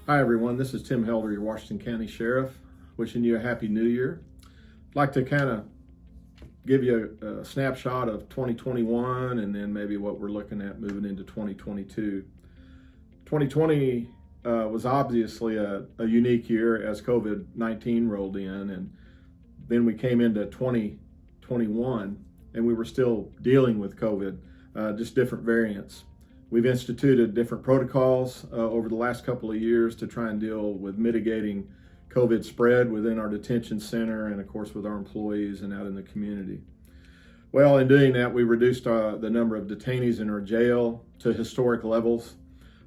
Hi everyone, this is Tim Helder, your Washington County Sheriff, wishing you a Happy New Year. I'd like to kind of give you a snapshot of 2021 and then maybe what we're looking at moving into 2022. 2020 was obviously a unique year as COVID-19 rolled in, and then we came into 2021 and we were still dealing with COVID, just different variants. We've instituted different protocols over the last couple of years to try and deal with mitigating COVID spread within our detention center and, of course, with our employees and out in the community. Well, in doing that, we reduced the number of detainees in our jail to historic levels.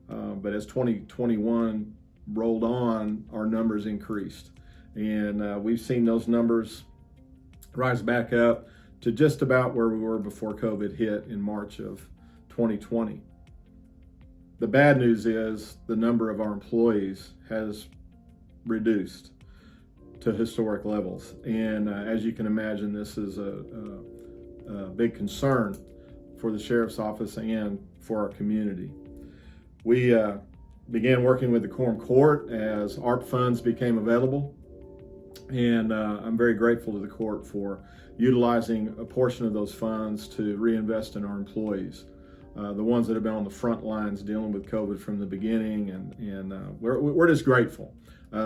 But as 2021 rolled on, our numbers increased. And we've seen those numbers rise back up to just about where we were before COVID hit in March of 2020. The bad news is the number of our employees has reduced to historic levels. And as you can imagine, this is a big concern for the Sheriff's Office and for our community. We began working with the Quorum Court as ARP funds became available. And I'm very grateful to the court for utilizing a portion of those funds to reinvest in our employees. The ones that have been on the front lines dealing with COVID from the beginning, and we're just grateful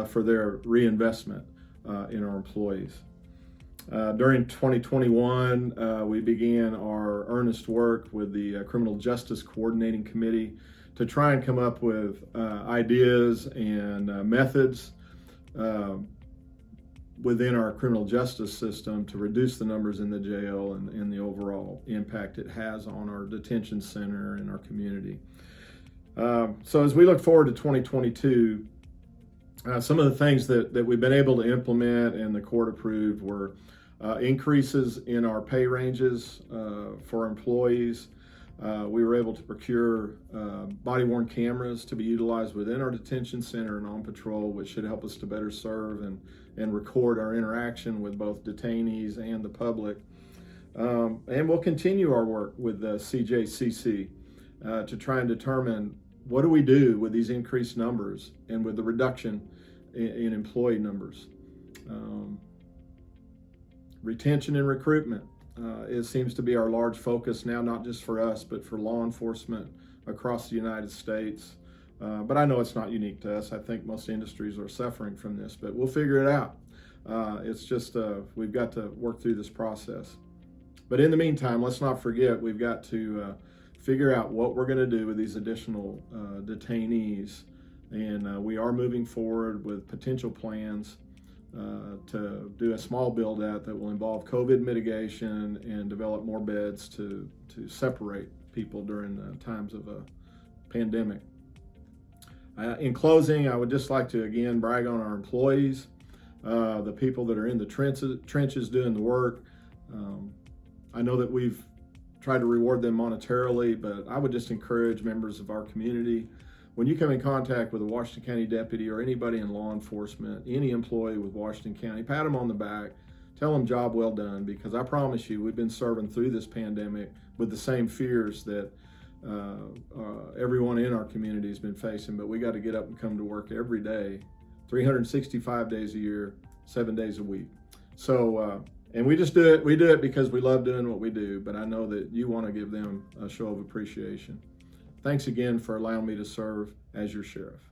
for their reinvestment in our employees. During 2021, we began our earnest work with the Criminal Justice Coordinating Committee to try and come up with ideas and methods within our criminal justice system to reduce the numbers in the jail and the overall impact it has on our detention center and our community. So as we look forward to 2022, some of the things that we've been able to implement and the court approved were increases in our pay ranges for employees. We were able to procure body-worn cameras to be utilized within our detention center and on patrol, which should help us to better serve and record our interaction with both detainees and the public. And we'll continue our work with the CJCC to try and determine what do we do with these increased numbers and with the reduction in employee numbers. Retention and recruitment. It seems to be our large focus now, not just for us, but for law enforcement across the United States. But I know it's not unique to us. I think most industries are suffering from this, but we'll figure it out. It's just we've got to work through this process. But in the meantime, let's not forget we've got to figure out what we're going to do with these additional detainees. And we are moving forward with potential plans to do a small build out that will involve COVID mitigation and develop more beds to separate people during the times of a pandemic. In closing, I would just like to again brag on our employees, the people that are in the trenches doing the work. I know that we've tried to reward them monetarily, but I would just encourage members of our community, when you come in contact with a Washington County deputy or anybody in law enforcement, any employee with Washington County, pat them on the back, tell them job well done, because I promise you we've been serving through this pandemic with the same fears that everyone in our community has been facing, but we got to get up and come to work every day, 365 days a year, 7 days a week. So, and we just do it. We do it because we love doing what we do, but I know that you want to give them a show of appreciation. Thanks again for allowing me to serve as your sheriff.